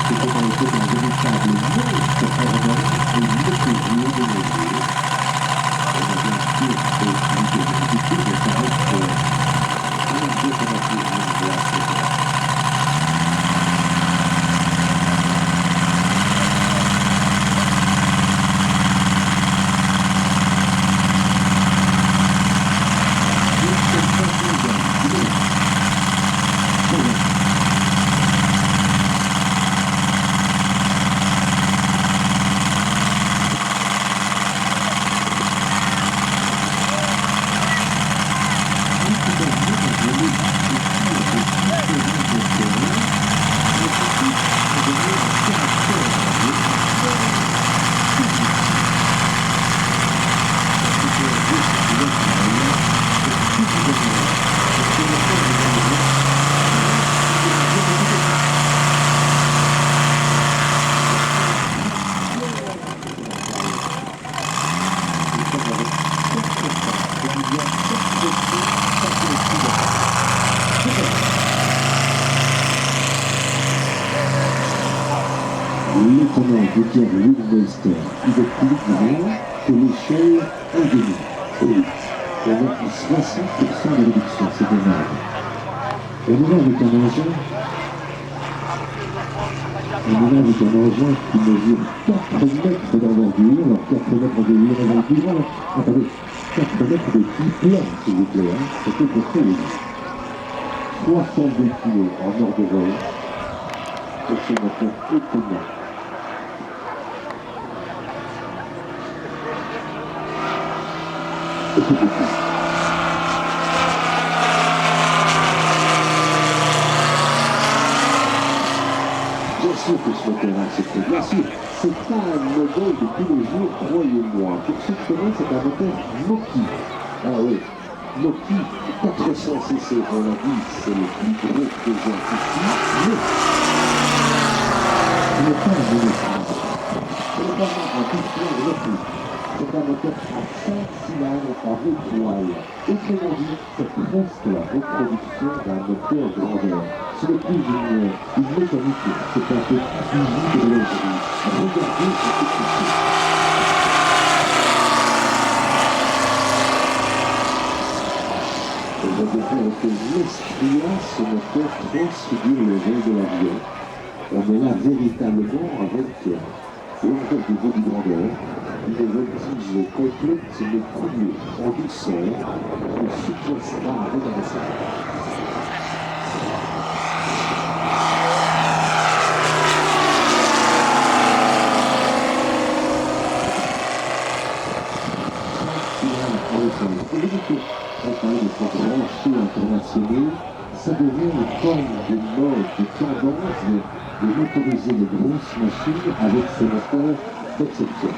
C'était en effet un véritable monstre hors-norme et une occasion de nager. On a bien sûr des difficultés, mais ça reste un objet relativement agréable. L'étonnant Gutiérrez Wildmeister, il est plus grand que l'échelle endémique. Oui, on a 60% de réduction, c'est dommage. On est là avec un engin, qui mesure 4 mètres d'envergure, alors 4 mètres d'envergure, attendez, 4 mètres de plein, s'il vous plaît, hein, c'est quelque chose. 62 kilos en heure de vol, et c'est notre étonnant. Et c'est beaucoup. Bien sûr que ce moteur-là, c'est bien sûr, c'est pas un modèle de tous les jours, croyez-moi. Pour ceux qui connaissent, c'est un moteur Noki. Ah oui, Noki 400 cc, on l'a dit, c'est le plus gros présent ici, mais ce n'est pas un monoplace. Ce n'est pas un piston Noki. C'est un moteur à 5 cylindres en étoile. Autrement dit, c'est presque la reproduction d'un moteur grandeur. Ce n'est plus une mécanique, c'est un peu usine de l'horlogerie. Regardez ce que c'est. Et je vais dire que l'Estria, ce moteur transfigure le vol de l'avion. On est là véritablement avec l'envers du vol du grandeur. Une voltige complète mais coulée en douceur, de souplesse rare et d'avancée. Et on parle de ces grands shows internationaux, ça devient une forme de mode, de tendance de motoriser les grosses machines avec ces moteurs d'exception.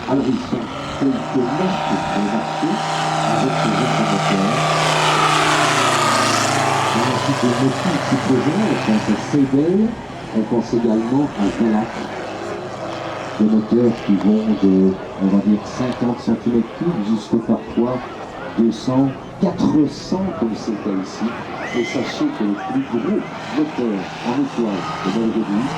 Alors ils sont quelques marques sur le marché avec ces autres moteurs. On a ensuite des motifs qui présents, on pense à Seibel, on pense également à Vellac. Des moteurs qui vont de, on va dire, 50 cm3 jusqu'à parfois 200, 400 comme c'est le cas ici. Et sachez que le plus gros moteur en étoile de Moldavie,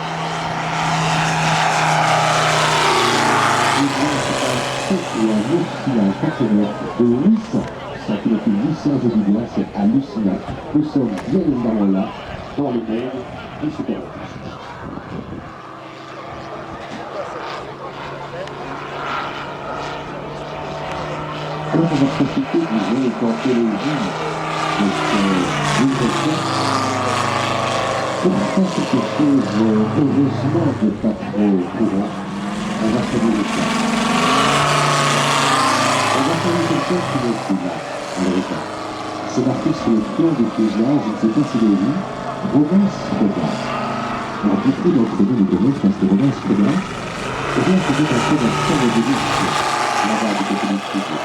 c'est un oscillant conteneur de 800, ça fait depuis 800, je dis bien, c'est hallucinant. Nous sommes bien évidemment là, dans le monde du super. Alors on va profiter du jeu d'anthologie de ce livre pour faire quelque chose, heureusement, de pas trop courant. On va faire le cas. On va faire quelque chose qui n'est plus là, américain. C'est marqué sur le plan de fuselage, je ne sais pas si vous l'avez vu, Robin Spread. Alors beaucoup d'entre nous le connaissent parce que Robin Spread, eh bien c'était un peu d'un champ de délice, là-bas du côté du studio.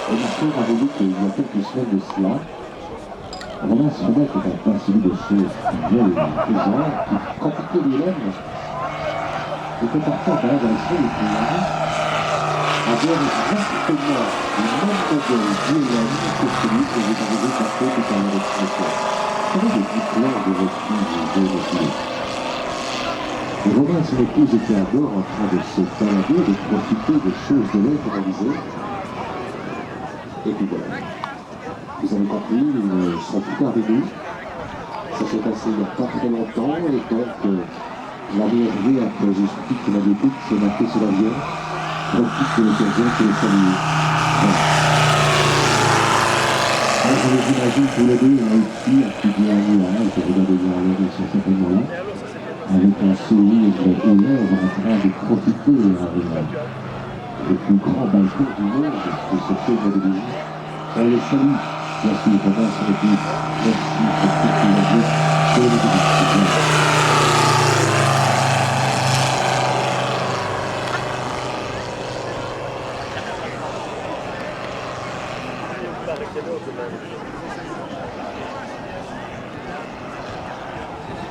Et Martin avait dit qu'il y a quelques semaines de cela, Robin Spread est un passionné de choses qui violent les gens, qui pratiquaient l'élève, était parfois en balade dans les semaines les plus longues, avoir exactement le même modèle d'élève que celui que vous arrivez à faire tout à l'heure expression. Vous savez, les diplômes de refuge de Romain et son épouse étaient à bord en train de se balader, de profiter des choses de l'air, comme on disait. Et puis voilà. Vous avez compris, ils sont plus tard nous. Ça s'est passé il n'y a pas très longtemps, et donc l'année arrivée, après Jésus-Christ qui m'avait dit que c'est marqué sur l'avion, profite de l'occasion pour les saluer. Voilà. Alors, je les imagine tous les deux, là aussi, qui vient un nuage, vous regardez bien l'air, ils sont certainement là, avec un sourire aux lèvres, en train de profiter le plus grand balcon du monde de ce film de vie. On les salue, bien sûr, pendant son équipe. Merci pour tout ce qu'il a dit. Et les bénéfices.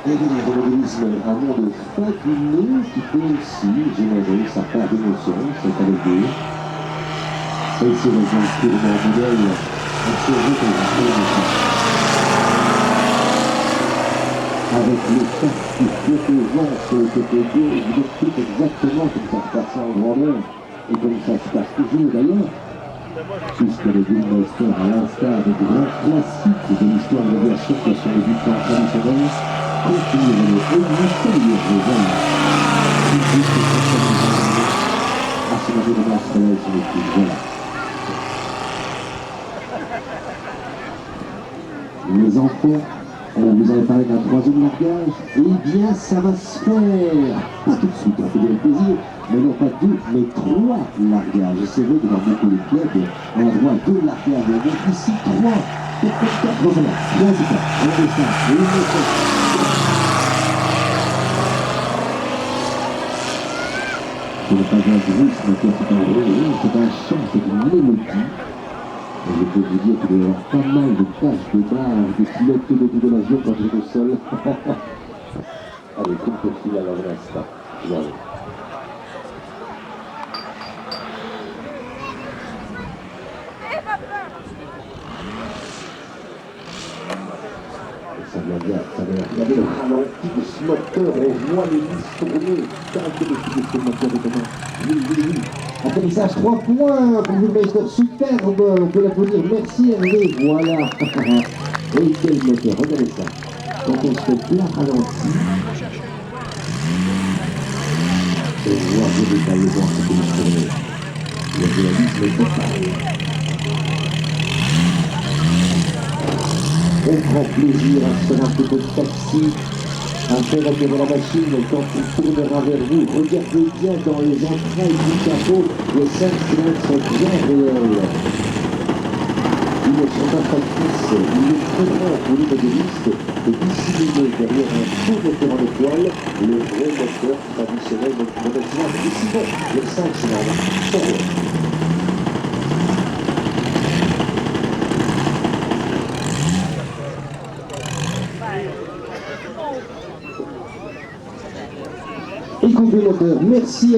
Et l'automobilisme, un monde fabuleux qui peut aussi générer sa part d'émotion, c'est avec eux. Et c'est les gens purement modèles, on se reconnaît avec le temps qui flotte au vent sur le côté gauche, vous explique exactement comme ça se passe en grandeur et comme ça se passe toujours d'ailleurs. Puisque le Bullmeister, à l'instar des grands classiques de l'histoire de l'aviation que sont les victoires traditionnelles, continue de les mystérieux réserves qui puissent à ce moment de la soleil sur les films. Voilà. Les enfants, on vous avait parlé d'un troisième largage, eh bien ça va se faire, pas tout de suite, un peu de plaisir, mais non pas deux, mais trois largages. C'est vrai que dans beaucoup de clubs, on a droit à deux largages, mais ici trois. Donc voilà, là c'est ça, regardez ça, ce n'est pas un bruisme, c'est un rire, c'est un chant, c'est une mélodie. Et je peux vous dire qu'il y a pas mal de taches de barre, de stylettes tout autour de l'avion quand j'étais au sol. Allez, comme petit là, dans l'instant. Voilà. Ça vient bien, ça vient. Regardez le ralenti de ce moteur, on voit les vis tourner. Ce moteur est comment? Oui, oui, oui. Atterrissage 3 points pour Bullmeister, superbe, on peut l'applaudir, merci Hervé, voilà. Et quel moteur, regardez ça. Quand on se fait plat ralenti, et on voit le détail de voir ce que vous tournez. Il y a de la vis, mais total. On prend plaisir à se faire un peu de taxi, à faire atterrir la machine quand il tournera vers vous. Regardez bien dans les entrailles du capot, les 5 cylindres sont bien réels. Ils ne sont pas factices, il est très grand pour l'automobiliste de dissimuler derrière un faux moteur en étoile le vrai moteur traditionnel de modèle cylindre. Ici, bon, les 5 cylindres sont bons. Et complémentaire, merci.